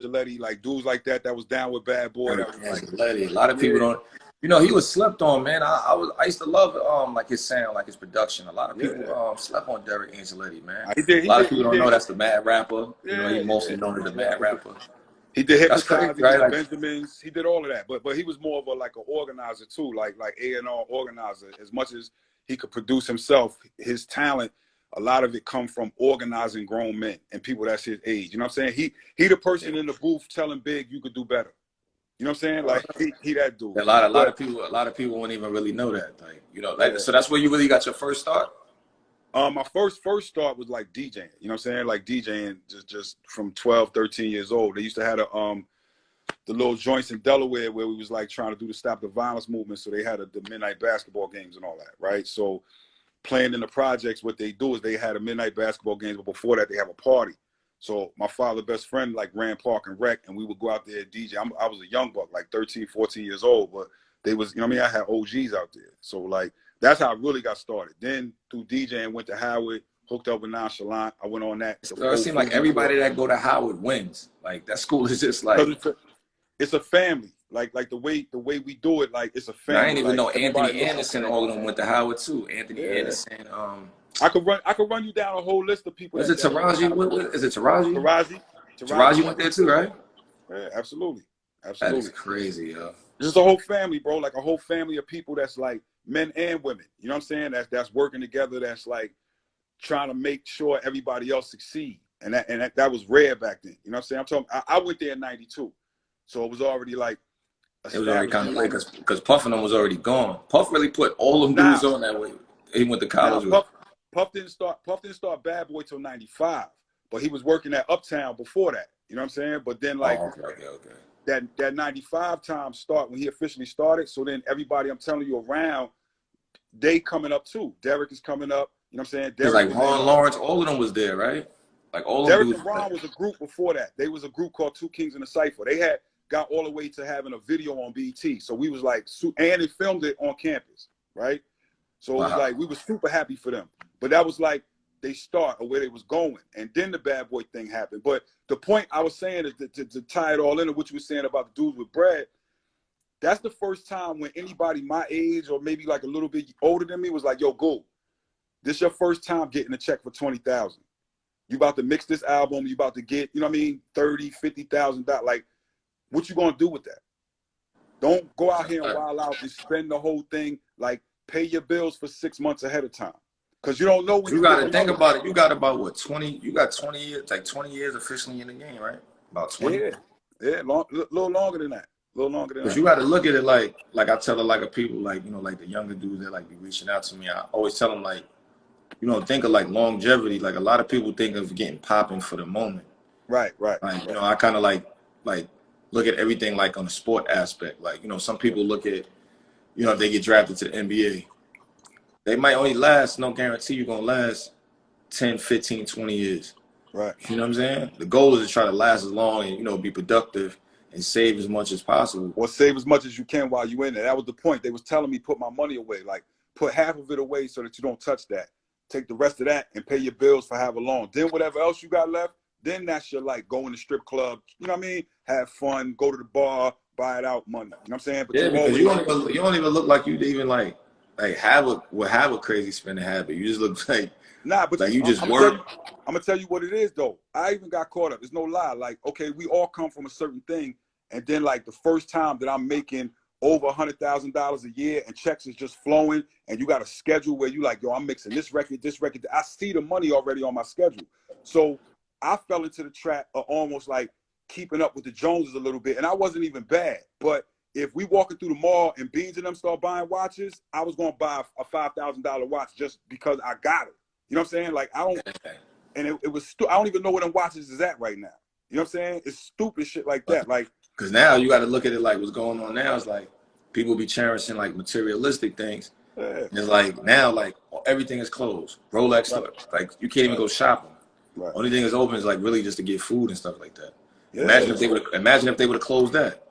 Angeletti, like dudes like that was down with Bad Boy. Derek That was like, Angeletti. A lot of people don't. You know, he was slept on, man. I used to love like his sound, like his production. A lot of people slept on Derek Angeletti, man. A lot of people don't know that's the Mad Rapper. You know, he mostly known as the Mad Rapper. He did That's crazy, Hypnotize, he right? did Benjamins, he did all of that. But he was more of a like an organizer too, like A&R organizer. As much as he could produce himself, his talent, a lot of it come from organizing grown men and people that's his age. You know what I'm saying? He the person in the booth telling Big you could do better. You know what I'm saying? Like he that dude. A lot of people won't even really know that. Like, you know, like so that's where you really got your first start? My first start was like DJing, you know what I'm saying? Like DJing just from 12, 13 years old. They used to have the little joints in Delaware where we was like trying to do the Stop the Violence movement. So they had the midnight basketball games and all that, right? So playing in the projects, what they do is they had a midnight basketball games, but before that they have a party. So my father's best friend like ran Park and Rec, and we would go out there and DJ. I was a young buck, like 13, 14 years old, but they was, you know what I mean? I had OGs out there. So like, that's how I really got started. Then through DJing, went to Howard, hooked up with Nonchalant. I went on that. It seems like everybody that go to Howard wins. Like that school is just like it's a family. Like the way we do it, like it's a family. I didn't even like, know Anthony Anderson, all of them went to Howard too. Anthony Anderson. I could run you down a whole list of people. Is it Taraji? What is it Taraji? Taraji went there too, right? Yeah, absolutely. That is crazy, yo. Just a whole family, bro. Like a whole family of people that's like men and women. You know what I'm saying? That's working together. That's like trying to make sure everybody else succeed. And that was rare back then. You know what I'm saying? I'm talking. I went there in '92, so it was already like. It was already kind of late because Puff and them was already gone. Puff really put all them dudes on that way. He went to college with. Puff didn't start Bad Boy till '95, but he was working at Uptown before that. You know what I'm saying? But then like that '95 time start when he officially started. So then everybody I'm telling you around, they coming up too. Derek is coming up. You know what I'm saying? Derek like Ron Lawrence, all of them was there, right? Like all of them. Derek and Ron was a group before that. They was a group called Two Kings in a Cypher. They had got all the way to having a video on BET. So we was like, and they filmed it on campus, right? So it was like, we was super happy for them. But that was like, they start or where they was going. And then the Bad Boy thing happened. But the point I was saying is to tie it all in, what you were saying about the dudes with bread, that's the first time when anybody my age or maybe like a little bit older than me was like, yo, go. This your first time getting a check for $20,000. You about to mix this album, you about to get, you know what I mean, $30,000, $50,000. Like, what you gonna do with that? Don't go out here and wild out and spend the whole thing. Like, pay your bills for 6 months ahead of time. Because you don't know when you got to think about it. You got about what, 20? You got 20 years, like 20 years officially in the game, right? About 20. Yeah, a little longer than that. Because you got to look at it like I tell a lot of people, like, you know, like the younger dudes that like be reaching out to me. I always tell them, like, you know, think of like longevity. Like a lot of people think of getting popping for the moment. Right. Like, you know, I kind of like look at everything like on the sport aspect. Like, you know, some people look at, you know, if they get drafted to the NBA, they might only last, no guarantee you're going to last 10, 15, 20 years. Right. You know what I'm saying? The goal is to try to last as long and, you know, be productive and save as much as possible. Or save as much as you can while you're in there. That was the point. They was telling me put my money away. Like, put half of it away so that you don't touch that. Take the rest of that and pay your bills for however long. Then whatever else you got left, then that's your, like, go in the strip club. You know what I mean? Have fun, go to the bar, buy it out money. You know what I'm saying? But yeah, because you don't even look like you'd even like have a crazy spending habit. You just look like but like you just work. I'm gonna tell you what it is though. I even got caught up. There's no lie. Like, okay, we all come from a certain thing, and then like the first time that I'm making over $100,000 a year and checks is just flowing, and you got a schedule where you like, yo, I'm mixing this record. I see the money already on my schedule. So I fell into the trap of almost like keeping up with the Joneses a little bit, and I wasn't even bad. But if we walking through the mall and Beans and them start buying watches, I was gonna buy a $5,000 watch just because I got it. You know what I'm saying? Like, I don't, and it was, I don't even know where them watches is at right now. You know what I'm saying? It's stupid shit like that. Like, because now you got to look at it like what's going on now is like people be cherishing like materialistic things. Yeah. It's like now like everything is closed. Rolex, like you can't even go shopping. Right. Only thing is open is like really just to get food and stuff like that. Yeah. Imagine if they would have closed that.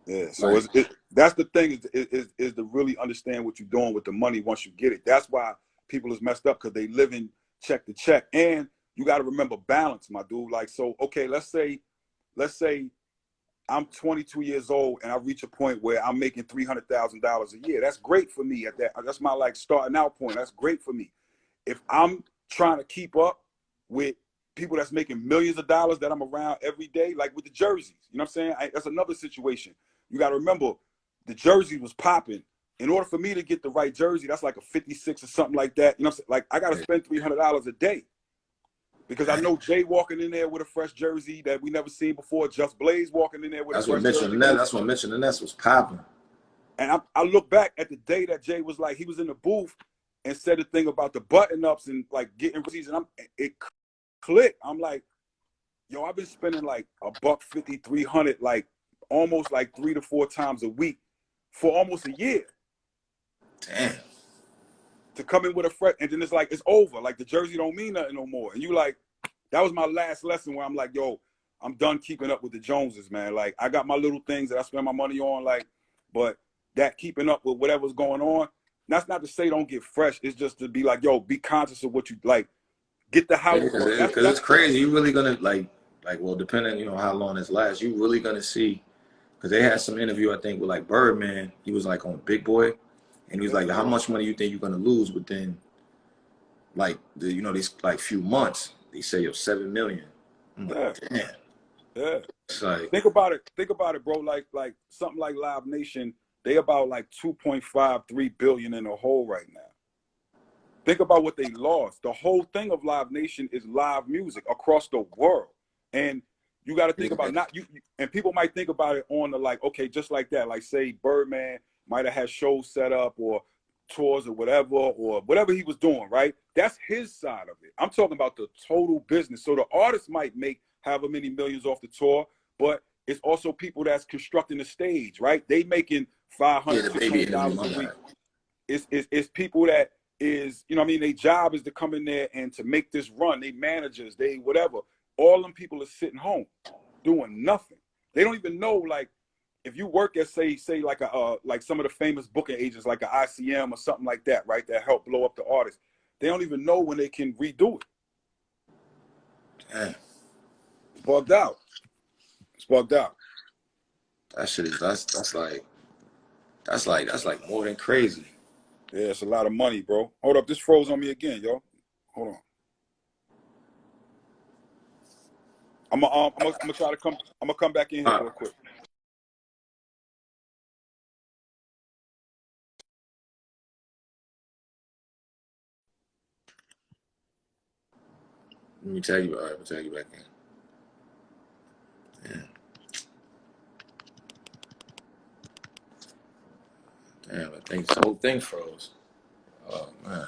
Yeah. So that's the thing is to really understand what you're doing with the money once you get it. That's why people is messed up, because they live in check to check. And you got to remember balance, my dude. Like, so, okay, let's say I'm 22 years old and I reach a point where I'm making $300,000 a year. That's great for me at that. That's my like starting out point. That's great for me. If I'm trying to keep up with people that's making millions of dollars that I'm around every day, like with the jerseys, you know what I'm saying? That's another situation. You got to remember, the jersey was popping. In order for me to get the right jersey, that's like a 56 or something like that. You know what I'm saying? Like I got to spend $300 a day. Because I know Jay walking in there with a fresh jersey that we never seen before. Just Blaze walking in there with a fresh jersey. That's what Mitchell and Ness was popping. And I look back at the day that Jay was like, he was in the booth and said the thing about the button ups and like getting receipts, and it clicked. I'm like, yo, I've been spending like $150, $300, like almost like 3 to 4 times a week for almost a year. Damn. To come in with a fresh, and then it's like it's over. Like the jersey don't mean nothing no more. And you like, that was my last lesson where I'm like, yo, I'm done keeping up with the Joneses, man. Like I got my little things that I spend my money on, like, but that keeping up with whatever's going on, that's not to say don't get fresh. It's just to be like, yo, be conscious of what you like. Get the house work. Because it's crazy. You really gonna like, well, depending, how long this lasts, you really gonna see. Because they had some interview, I think, with like Birdman. He was like on Big Boy, and he was like, how much money you think you're gonna lose within, like these like few months? They say, yo, 7 million. I'm like, damn. Yeah. It's like, think about it, bro. Like something like Live Nation, they about like 2.53 billion in the hole right now. Think about what they lost. The whole thing of Live Nation is live music across the world. And you got to think about and people might think about it on the like, okay, just like that. Like say Birdman might have had shows set up or tours or whatever he was doing, right? That's his side of it. I'm talking about the total business. So the artist might make however many millions off the tour, but it's also people that's constructing the stage, right? They making $500, $600 a week. It's people that is, you know what I mean? Their job is to come in there and to make this run. They managers, they whatever. All them people are sitting home doing nothing. They don't even know, like, if you work at say like like some of the famous booking agents, like an ICM or something like that, right? That help blow up the artist. They don't even know when they can redo it. Damn. It's bugged out. It's bugged out. That shit is that's like more than crazy. Yeah, it's a lot of money, bro. Hold up, this froze on me again, yo. Hold on. I'm gonna try to come. I'm gonna come back in here real quick. Let me tell you. All right, I'm gonna tag you back in. Yeah. Damn, I think this whole thing froze. Oh man.